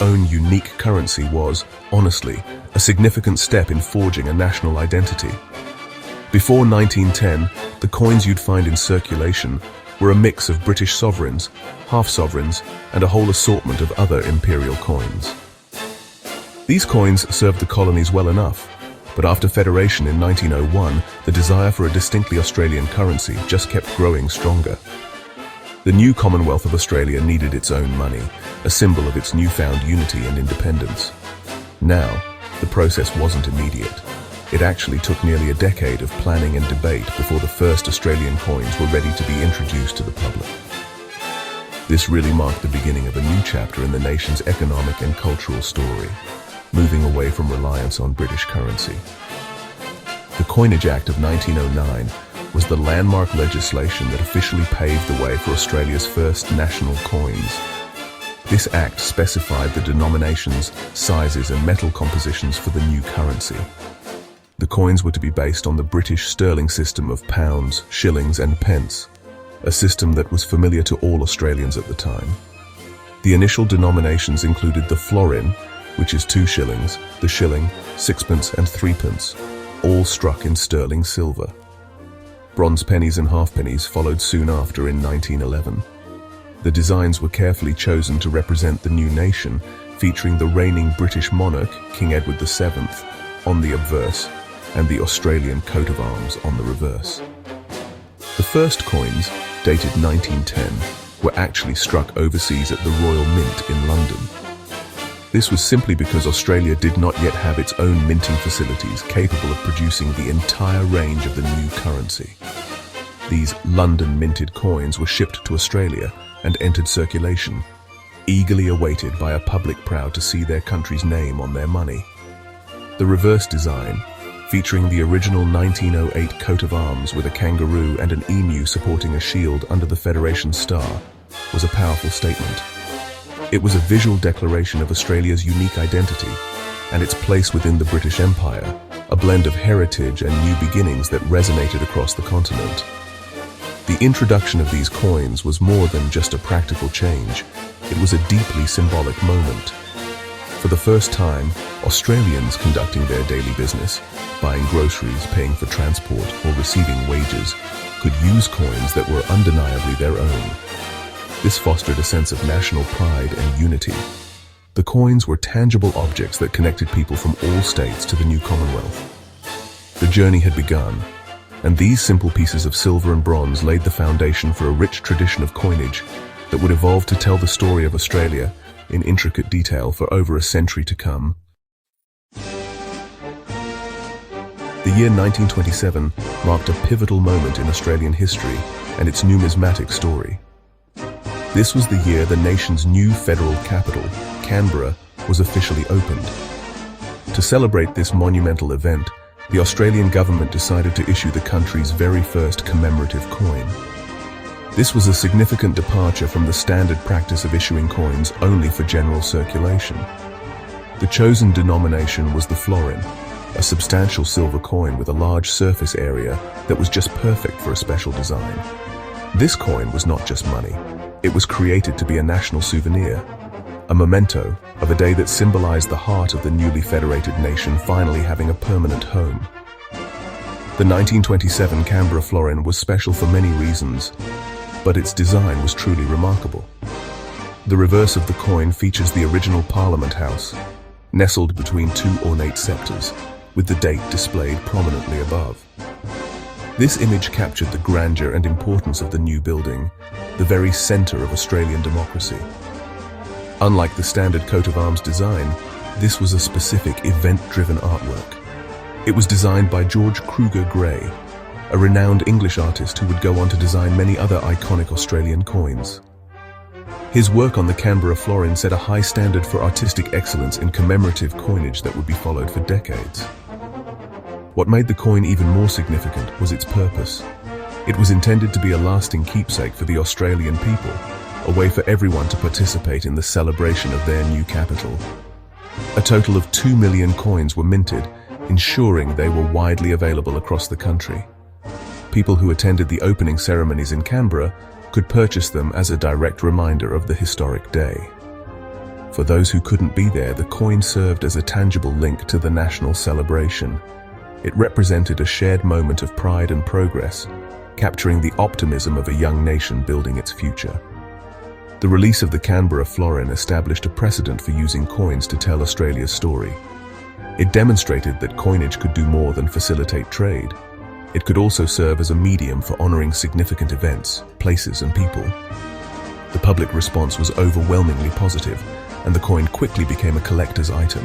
own unique currency was, honestly, a significant step in forging a national identity. Before 1910, the coins you'd find in circulation were a mix of British sovereigns, half-sovereigns, and a whole assortment of other imperial coins. These coins served the colonies well enough, but after Federation in 1901, the desire for a distinctly Australian currency just kept growing stronger. The new Commonwealth of Australia needed its own money, a symbol of its newfound unity and independence. Now, the process wasn't immediate. It actually took nearly a decade of planning and debate before the first Australian coins were ready to be introduced to the public. This really marked the beginning of a new chapter in the nation's economic and cultural story, moving away from reliance on British currency. The Coinage Act of 1909 was the landmark legislation that officially paved the way for Australia's first national coins. This act specified the denominations, sizes, and metal compositions for the new currency. The coins were to be based on the British sterling system of pounds, shillings, and pence, a system that was familiar to all Australians at the time. The initial denominations included the florin, which is 2 shillings, the shilling, 6pence, and 3pence, all struck in sterling silver. Bronze pennies and halfpennies followed soon after in 1911. The designs were carefully chosen to represent the new nation, featuring the reigning British monarch, King Edward VII, on the obverse, and the Australian coat of arms on the reverse. The first coins, dated 1910, were actually struck overseas at the Royal Mint in London. This was simply because Australia did not yet have its own minting facilities capable of producing the entire range of the new currency. These London-minted coins were shipped to Australia and entered circulation, eagerly awaited by a public proud to see their country's name on their money. The reverse design, featuring the original 1908 coat of arms with a kangaroo and an emu supporting a shield under the Federation star, was a powerful statement. It was a visual declaration of Australia's unique identity and its place within the British Empire, a blend of heritage and new beginnings that resonated across the continent. The introduction of these coins was more than just a practical change. It was a deeply symbolic moment. For the first time, Australians conducting their daily business, buying groceries, paying for transport, or receiving wages, could use coins that were undeniably their own. This fostered a sense of national pride and unity. The coins were tangible objects that connected people from all states to the new Commonwealth. The journey had begun, and these simple pieces of silver and bronze laid the foundation for a rich tradition of coinage that would evolve to tell the story of Australia in intricate detail for over a century to come. The year 1927 marked a pivotal moment in Australian history and its numismatic story. This was the year the nation's new federal capital, Canberra, was officially opened. To celebrate this monumental event, the Australian government decided to issue the country's very first commemorative coin. This was a significant departure from the standard practice of issuing coins only for general circulation. The chosen denomination was the florin, a substantial silver coin with a large surface area that was just perfect for a special design. This coin was not just money. It was created to be a national souvenir, a memento of a day that symbolized the heart of the newly federated nation finally having a permanent home. The 1927 Canberra florin was special for many reasons, but its design was truly remarkable. The reverse of the coin features the original Parliament House, nestled between 2 ornate scepters, with the date displayed prominently above. This image captured the grandeur and importance of the new building, the very center of Australian democracy. Unlike the standard coat of arms design, this was a specific event-driven artwork. It was designed by George Kruger Gray, a renowned English artist who would go on to design many other iconic Australian coins. His work on the Canberra florin set a high standard for artistic excellence in commemorative coinage that would be followed for decades. What made the coin even more significant was its purpose. It was intended to be a lasting keepsake for the Australian people, a way for everyone to participate in the celebration of their new capital. A total of 2 million coins were minted, ensuring they were widely available across the country. People who attended the opening ceremonies in Canberra could purchase them as a direct reminder of the historic day. For those who couldn't be there, the coin served as a tangible link to the national celebration. It represented a shared moment of pride and progress, capturing the optimism of a young nation building its future. The release of the Canberra florin established a precedent for using coins to tell Australia's story. It demonstrated that coinage could do more than facilitate trade. It could also serve as a medium for honoring significant events, places, and people. The public response was overwhelmingly positive, and the coin quickly became a collector's item.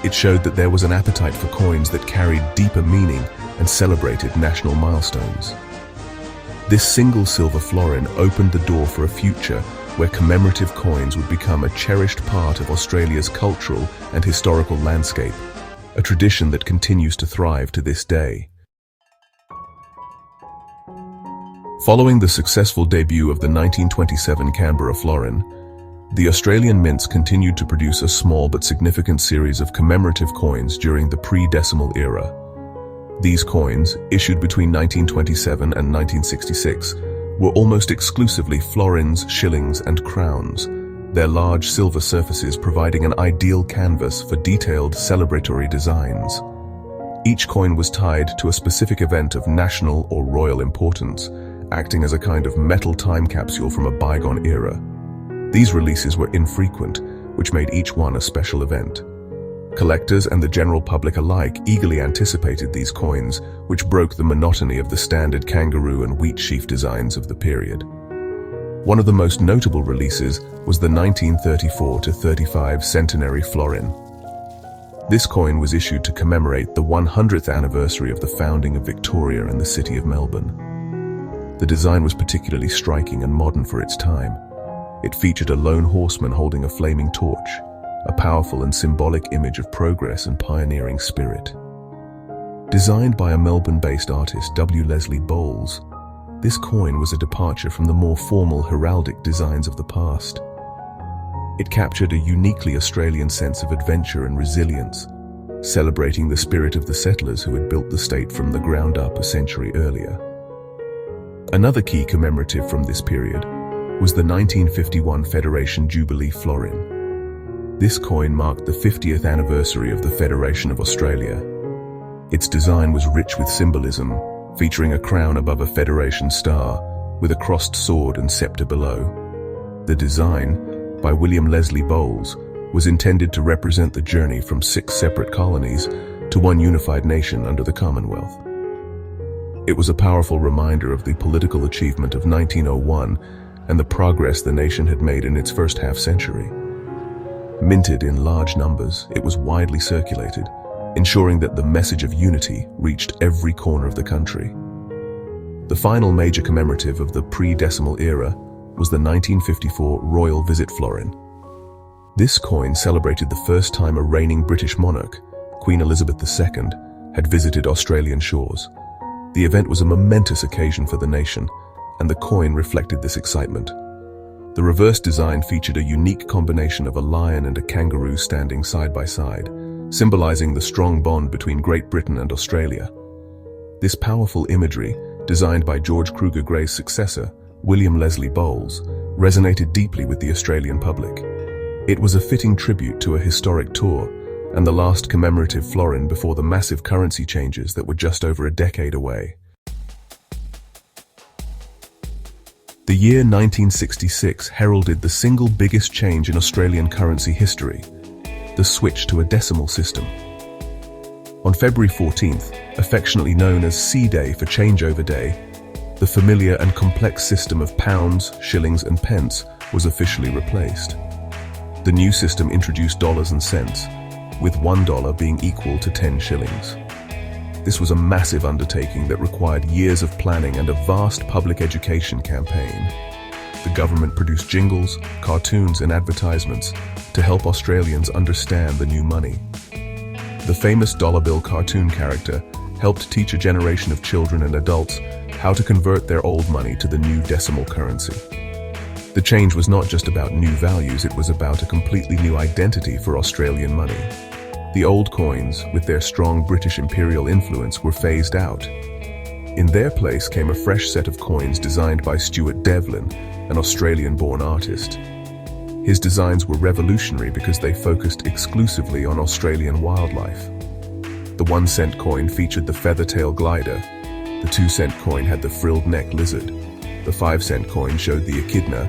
It showed that there was an appetite for coins that carried deeper meaning and celebrated national milestones. This single silver florin opened the door for a future where commemorative coins would become a cherished part of Australia's cultural and historical landscape, a tradition that continues to thrive to this day. Following the successful debut of the 1927 Canberra florin, the Australian mints continued to produce a small but significant series of commemorative coins during the pre-decimal era. These coins, issued between 1927 and 1966, were almost exclusively florins, shillings, and crowns, their large silver surfaces providing an ideal canvas for detailed celebratory designs. Each coin was tied to a specific event of national or royal importance, acting as a kind of metal time capsule from a bygone era. These releases were infrequent, which made each one a special event. Collectors and the general public alike eagerly anticipated these coins, which broke the monotony of the standard kangaroo and wheat sheaf designs of the period. One of the most notable releases was the 1934-35 centenary florin. This coin was issued to commemorate the 100th anniversary of the founding of Victoria and the city of Melbourne. The design was particularly striking and modern for its time. It featured a lone horseman holding a flaming torch, a powerful and symbolic image of progress and pioneering spirit. Designed by a Melbourne-based artist, W. Leslie Bowles, this coin was a departure from the more formal heraldic designs of the past. It captured a uniquely Australian sense of adventure and resilience, celebrating the spirit of the settlers who had built the state from the ground up a century earlier. Another key commemorative from this period was the 1951 Federation Jubilee florin. This coin marked the 50th anniversary of the Federation of Australia. Its design was rich with symbolism, featuring a crown above a Federation star, with a crossed sword and scepter below. The design, by William Leslie Bowles, was intended to represent the journey from 6 separate colonies to one unified nation under the Commonwealth. It was a powerful reminder of the political achievement of 1901 and the progress the nation had made in its first half-century. Minted in large numbers, it was widely circulated, ensuring that the message of unity reached every corner of the country. The final major commemorative of the pre-decimal era was the 1954 Royal Visit florin. This coin celebrated the first time a reigning British monarch, Queen Elizabeth II, had visited Australian shores. The event was a momentous occasion for the nation, and the coin reflected this excitement. The reverse design featured a unique combination of a lion and a kangaroo standing side by side, symbolizing the strong bond between Great Britain and Australia. This powerful imagery, designed by George Kruger Gray's successor, William Leslie Bowles, resonated deeply with the Australian public. It was a fitting tribute to a historic tour and the last commemorative florin before the massive currency changes that were just over a decade away. The year 1966 heralded the single biggest change in Australian currency history, the switch to a decimal system. On February 14th, affectionately known as C-Day for Changeover Day, the familiar and complex system of pounds, shillings, and pence was officially replaced. The new system introduced dollars and cents, with $1 being equal to 10 shillings. This was a massive undertaking that required years of planning and a vast public education campaign. The government produced jingles, cartoons, and advertisements to help Australians understand the new money. The famous dollar bill cartoon character helped teach a generation of children and adults how to convert their old money to the new decimal currency. The change was not just about new values, it was about a completely new identity for Australian money. The old coins, with their strong British imperial influence, were phased out. In their place came a fresh set of coins designed by Stuart Devlin, an Australian-born artist. His designs were revolutionary because they focused exclusively on Australian wildlife. The 1-cent coin featured the feathertail glider, the 2-cent coin had the frilled neck lizard, the 5-cent coin showed the echidna,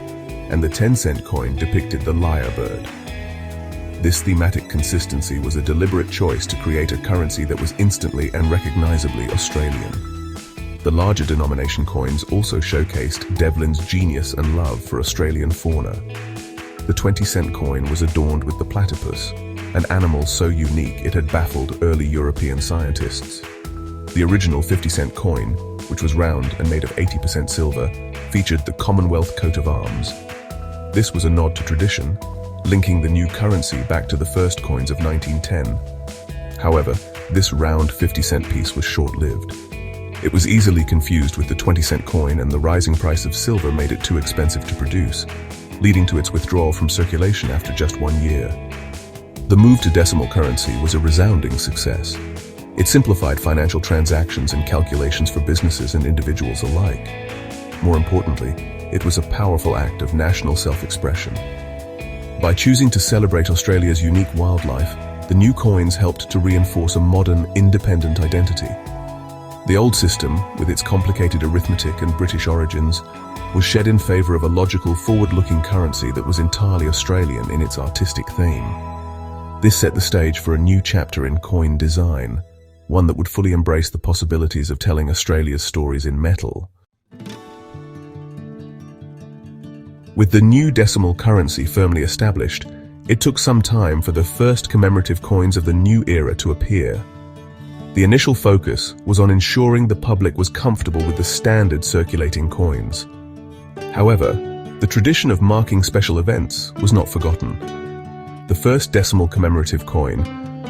and the 10-cent coin depicted the lyrebird. This thematic consistency was a deliberate choice to create a currency that was instantly and recognizably Australian. The larger denomination coins also showcased Devlin's genius and love for Australian fauna. The 20-cent coin was adorned with the platypus, an animal so unique it had baffled early European scientists. The original 50-cent coin, which was round and made of 80% silver, featured the Commonwealth coat of arms. This was a nod to tradition, linking the new currency back to the first coins of 1910. However, this round 50-cent piece was short-lived. It was easily confused with the 20-cent coin, and the rising price of silver made it too expensive to produce, leading to its withdrawal from circulation after just 1 year. The move to decimal currency was a resounding success. It simplified financial transactions and calculations for businesses and individuals alike. More importantly, it was a powerful act of national self-expression. By choosing to celebrate Australia's unique wildlife, the new coins helped to reinforce a modern, independent identity. The old system, with its complicated arithmetic and British origins, was shed in favour of a logical, forward-looking currency that was entirely Australian in its artistic theme. This set the stage for a new chapter in coin design, one that would fully embrace the possibilities of telling Australia's stories in metal. With the new decimal currency firmly established, it took some time for the first commemorative coins of the new era to appear. The initial focus was on ensuring the public was comfortable with the standard circulating coins. However, the tradition of marking special events was not forgotten. The first decimal commemorative coin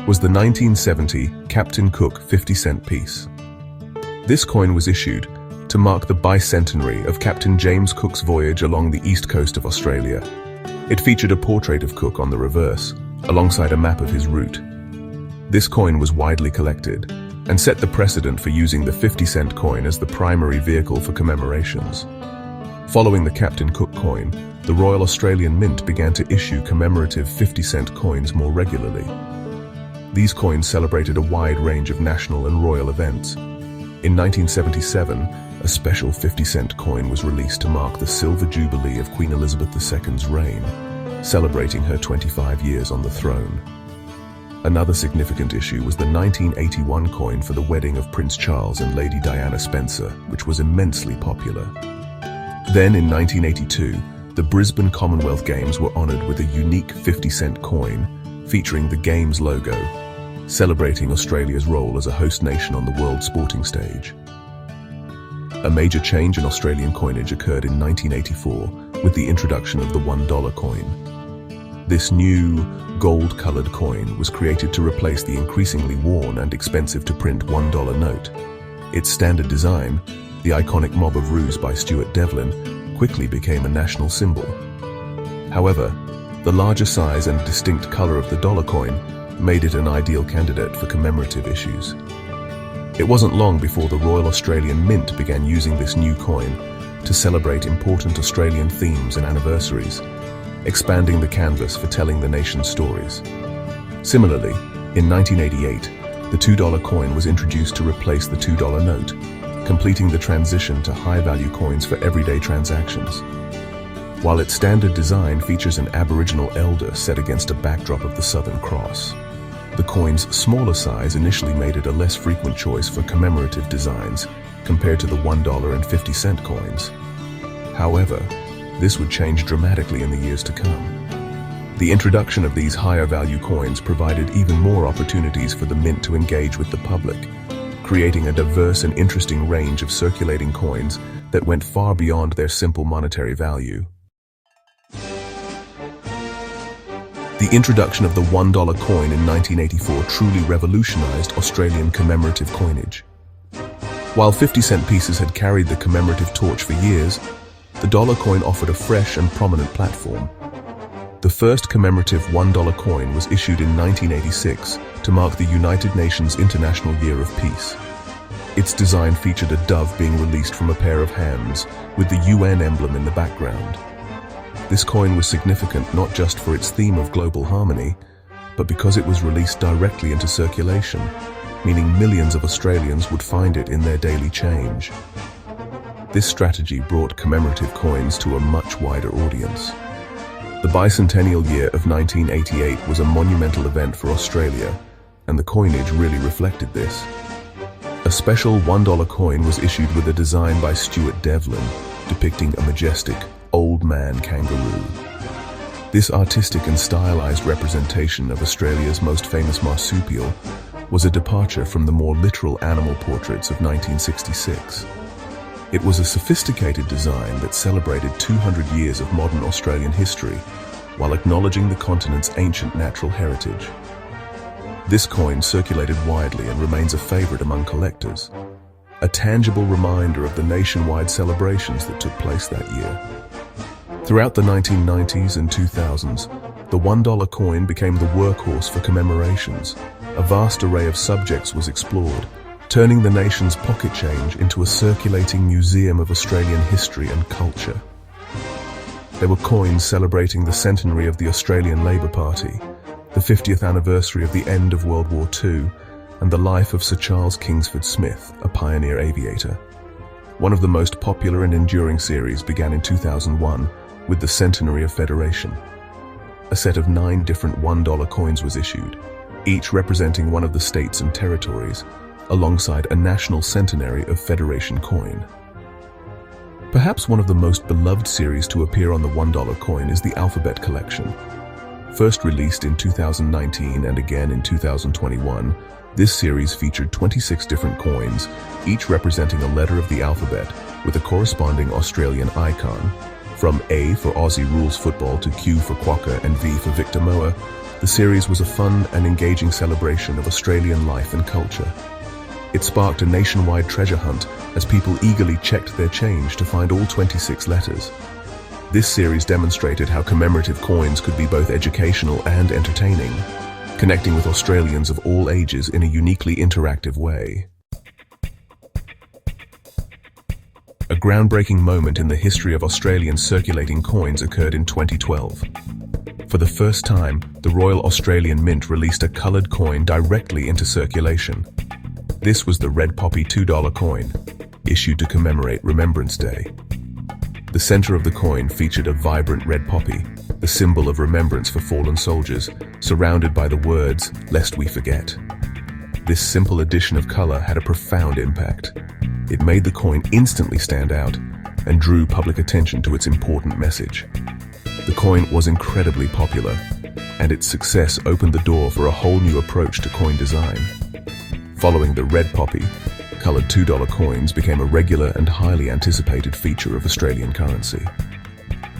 was the 1970 Captain Cook 50-cent piece. This coin was issued to mark the bicentenary of Captain James Cook's voyage along the east coast of Australia. It featured a portrait of Cook on the reverse, alongside a map of his route. This coin was widely collected and set the precedent for using the 50-cent coin as the primary vehicle for commemorations. Following the Captain Cook coin, the Royal Australian Mint began to issue commemorative 50-cent coins more regularly. These coins celebrated a wide range of national and royal events. In 1977, a special 50-cent coin was released to mark the Silver Jubilee of Queen Elizabeth II's reign, celebrating her 25 years on the throne. Another significant issue was the 1981 coin for the wedding of Prince Charles and Lady Diana Spencer, which was immensely popular. Then in 1982, the Brisbane Commonwealth Games were honoured with a unique 50-cent coin featuring the Games logo, celebrating Australia's role as a host nation on the world sporting stage. A major change in Australian coinage occurred in 1984 with the introduction of the $1 coin. This new, gold-coloured coin was created to replace the increasingly worn and expensive-to-print $1 note. Its standard design, the iconic Mob of Roos by Stuart Devlin, quickly became a national symbol. However, the larger size and distinct colour of the dollar coin made it an ideal candidate for commemorative issues. It wasn't long before the Royal Australian Mint began using this new coin to celebrate important Australian themes and anniversaries, expanding the canvas for telling the nation's stories. Similarly, in 1988, the $2 coin was introduced to replace the $2 note, completing the transition to high-value coins for everyday transactions. While its standard design features an Aboriginal elder set against a backdrop of the Southern Cross, the coin's smaller size initially made it a less frequent choice for commemorative designs compared to the $1 and 50-cent coins. However, this would change dramatically in the years to come. The introduction of these higher-value coins provided even more opportunities for the Mint to engage with the public, creating a diverse and interesting range of circulating coins that went far beyond their simple monetary value. The introduction of the $1 coin in 1984 truly revolutionized Australian commemorative coinage. While 50-cent pieces had carried the commemorative torch for years, the dollar coin offered a fresh and prominent platform. The first commemorative $1 coin was issued in 1986 to mark the United Nations International Year of Peace. Its design featured a dove being released from a pair of hands, with the UN emblem in the background. This coin was significant not just for its theme of global harmony, but because it was released directly into circulation, meaning millions of Australians would find it in their daily change. This strategy brought commemorative coins to a much wider audience. The bicentennial year of 1988 was a monumental event for Australia, and the coinage really reflected this. A special $1 coin was issued with a design by Stuart Devlin, depicting a majestic, old man kangaroo. This artistic and stylized representation of Australia's most famous marsupial was a departure from the more literal animal portraits of 1966. It was a sophisticated design that celebrated 200 years of modern Australian history while acknowledging the continent's ancient natural heritage. This coin circulated widely and remains a favorite among collectors, a tangible reminder of the nationwide celebrations that took place that year. Throughout the 1990s and 2000s, the $1 coin became the workhorse for commemorations. A vast array of subjects was explored, turning the nation's pocket change into a circulating museum of Australian history and culture. There were coins celebrating the centenary of the Australian Labor Party, the 50th anniversary of the end of World War II, and the life of Sir Charles Kingsford Smith, a pioneer aviator. One of the most popular and enduring series began in 2001 with the Centenary of Federation. A set of 9 different $1 coins was issued, each representing one of the states and territories, alongside a national centenary of Federation coin. Perhaps one of the most beloved series to appear on the $1 coin is the Alphabet Collection. First released in 2019 and again in 2021, this series featured 26 different coins, each representing a letter of the alphabet with a corresponding Australian icon. From A for Aussie rules football to Q for Quokka and V for Victor Moa, the series was a fun and engaging celebration of Australian life and culture. It sparked a nationwide treasure hunt as people eagerly checked their change to find all 26 letters. This series demonstrated how commemorative coins could be both educational and entertaining, connecting with Australians of all ages in a uniquely interactive way. A groundbreaking moment in the history of Australian circulating coins occurred in 2012. For the first time, the Royal Australian Mint released a coloured coin directly into circulation. This was the Red Poppy $2 coin, issued to commemorate Remembrance Day. The center of the coin featured a vibrant red poppy, the symbol of remembrance for fallen soldiers, surrounded by the words, "Lest we forget." This simple addition of color had a profound impact. It made the coin instantly stand out and drew public attention to its important message. The coin was incredibly popular, and its success opened the door for a whole new approach to coin design. Following the red poppy, colored $2 coins became a regular and highly anticipated feature of Australian currency.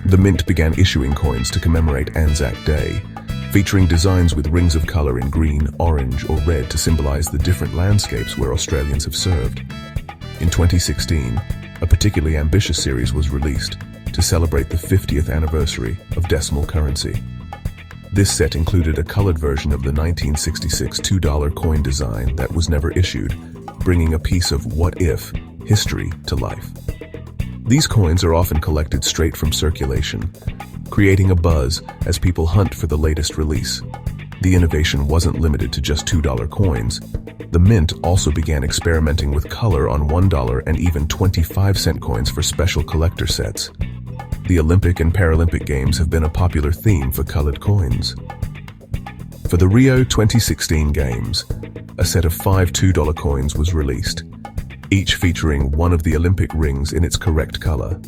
The Mint began issuing coins to commemorate Anzac Day, featuring designs with rings of color in green, orange, or red to symbolize the different landscapes where Australians have served. In 2016, a particularly ambitious series was released to celebrate the 50th anniversary of decimal currency. This set included a colored version of the 1966 $2 coin design that was never issued, bringing a piece of what-if history to life. These coins are often collected straight from circulation, creating a buzz as people hunt for the latest release. The innovation wasn't limited to just $2 coins. The Mint also began experimenting with color on $1 and even 25-cent coins for special collector sets. The Olympic and Paralympic Games have been a popular theme for colored coins. For the Rio 2016 Games, a set of 5 $2 coins was released, each featuring one of the Olympic rings in its correct color.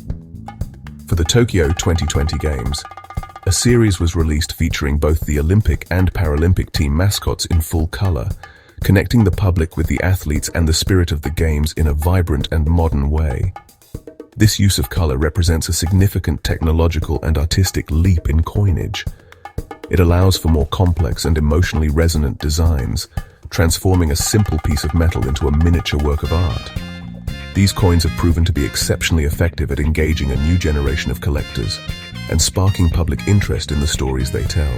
For the Tokyo 2020 Games, a series was released featuring both the Olympic and Paralympic team mascots in full color, connecting the public with the athletes and the spirit of the Games in a vibrant and modern way. This use of color represents a significant technological and artistic leap in coinage. It allows for more complex and emotionally resonant designs, transforming a simple piece of metal into a miniature work of art. These coins have proven to be exceptionally effective at engaging a new generation of collectors and sparking public interest in the stories they tell.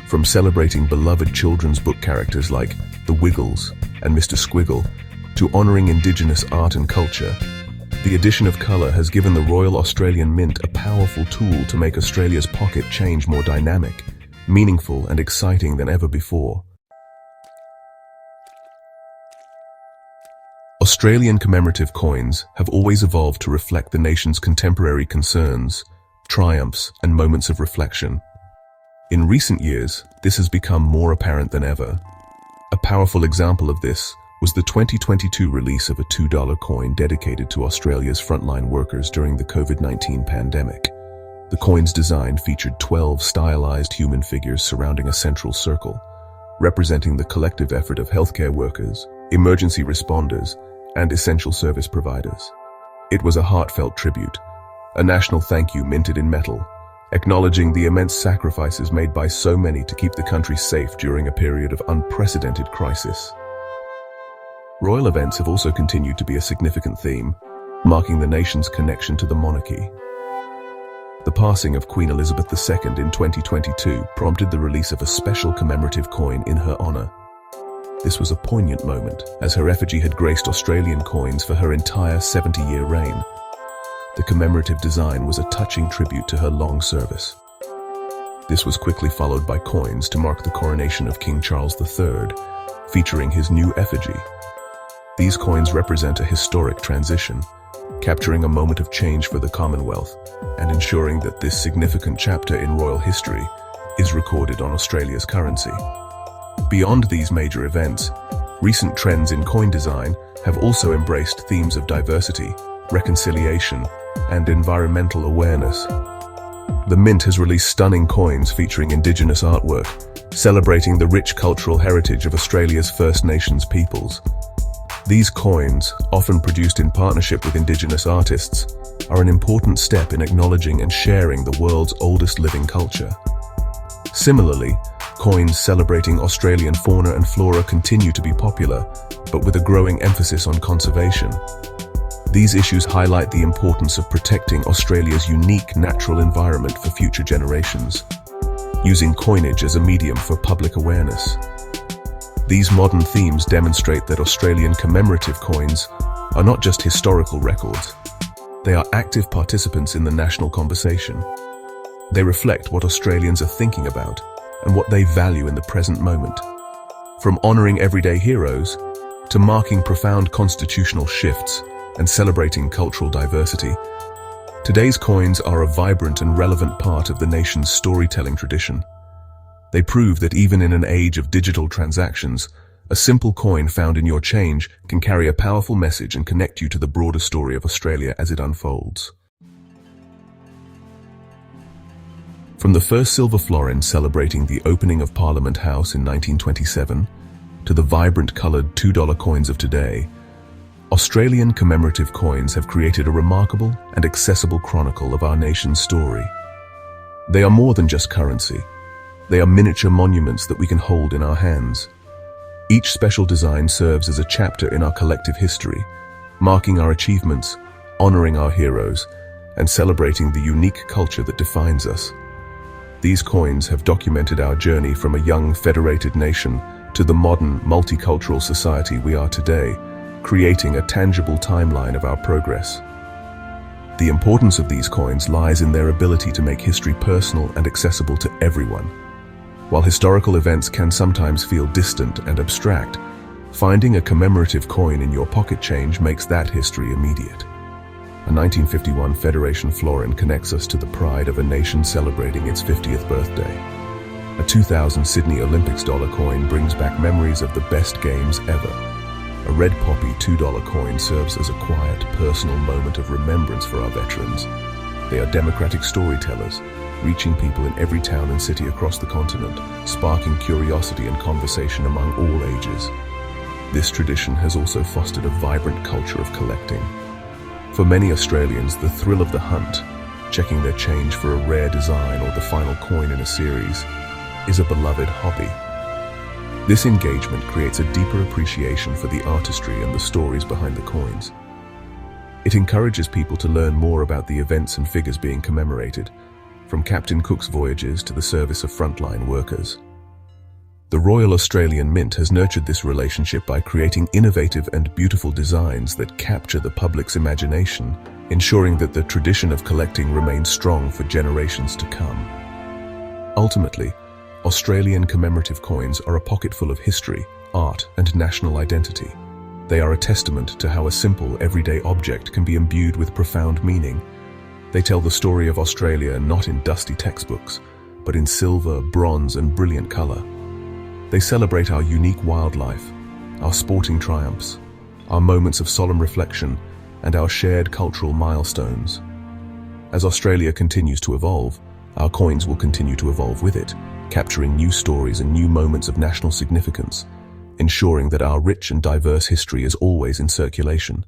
From celebrating beloved children's book characters like the Wiggles and Mr. Squiggle to honoring Indigenous art and culture, The addition of colour has given the Royal Australian Mint a powerful tool to make Australia's pocket change more dynamic, meaningful and exciting than ever before. Australian commemorative coins have always evolved to reflect the nation's contemporary concerns, triumphs, and moments of reflection. In recent years, this has become more apparent than ever. A powerful example of this was the 2022 release of a $2 coin dedicated to Australia's frontline workers during the COVID-19 pandemic. The coin's design featured 12 stylized human figures surrounding a central circle, representing the collective effort of healthcare workers, emergency responders, and essential service providers. It was a heartfelt tribute, a national thank you minted in metal, acknowledging the immense sacrifices made by so many to keep the country safe during a period of unprecedented crisis. Royal events have also continued to be a significant theme, marking the nation's connection to the monarchy. The passing of Queen Elizabeth II in 2022 prompted the release of a special commemorative coin in her honour. This was a poignant moment, as her effigy had graced Australian coins for her entire 70-year reign. The commemorative design was a touching tribute to her long service. This was quickly followed by coins to mark the coronation of King Charles III, featuring his new effigy. These coins represent a historic transition, capturing a moment of change for the Commonwealth and ensuring that this significant chapter in royal history is recorded on Australia's currency. Beyond these major events, recent trends in coin design have also embraced themes of diversity, reconciliation, and environmental awareness. The Mint has released stunning coins featuring Indigenous artwork, celebrating the rich cultural heritage of Australia's First Nations peoples. These coins, often produced in partnership with Indigenous artists, are an important step in acknowledging and sharing the world's oldest living culture. Similarly, coins celebrating Australian fauna and flora continue to be popular, but with a growing emphasis on conservation. These issues highlight the importance of protecting Australia's unique natural environment for future generations, using coinage as a medium for public awareness. These modern themes demonstrate that Australian commemorative coins are not just historical records. They are active participants in the national conversation. They reflect what Australians are thinking about and what they value in the present moment. From honouring everyday heroes to marking profound constitutional shifts and celebrating cultural diversity, today's coins are a vibrant and relevant part of the nation's storytelling tradition. They prove that even in an age of digital transactions, a simple coin found in your change can carry a powerful message and connect you to the broader story of Australia as it unfolds. From the first silver florin celebrating the opening of Parliament House in 1927 to the vibrant coloured $2 coins of today, Australian commemorative coins have created a remarkable and accessible chronicle of our nation's story. They are more than just currency. They are miniature monuments that we can hold in our hands. Each special design serves as a chapter in our collective history, marking our achievements, honoring our heroes, and celebrating the unique culture that defines us. These coins have documented our journey from a young federated nation to the modern, multicultural society we are today, creating a tangible timeline of our progress. The importance of these coins lies in their ability to make history personal and accessible to everyone. While historical events can sometimes feel distant and abstract, finding a commemorative coin in your pocket change makes that history immediate. A 1951 Federation florin connects us to the pride of a nation celebrating its 50th birthday. A 2000 Sydney Olympics dollar coin brings back memories of the best games ever. A red poppy $2 coin serves as a quiet, personal moment of remembrance for our veterans. They are democratic storytellers, reaching people in every town and city across the continent, sparking curiosity and conversation among all ages. This tradition has also fostered a vibrant culture of collecting. For many Australians, the thrill of the hunt, checking their change for a rare design or the final coin in a series, is a beloved hobby. This engagement creates a deeper appreciation for the artistry and the stories behind the coins. It encourages people to learn more about the events and figures being commemorated, from Captain Cook's voyages to the service of frontline workers. The Royal Australian Mint has nurtured this relationship by creating innovative and beautiful designs that capture the public's imagination, ensuring that the tradition of collecting remains strong for generations to come. Ultimately, Australian commemorative coins are a pocketful of history, art, and national identity. They are a testament to how a simple, everyday object can be imbued with profound meaning. They tell the story of Australia not in dusty textbooks, but in silver, bronze, and brilliant color. They celebrate our unique wildlife, our sporting triumphs, our moments of solemn reflection, and our shared cultural milestones. As Australia continues to evolve, our coins will continue to evolve with it, capturing new stories and new moments of national significance, ensuring that our rich and diverse history is always in circulation.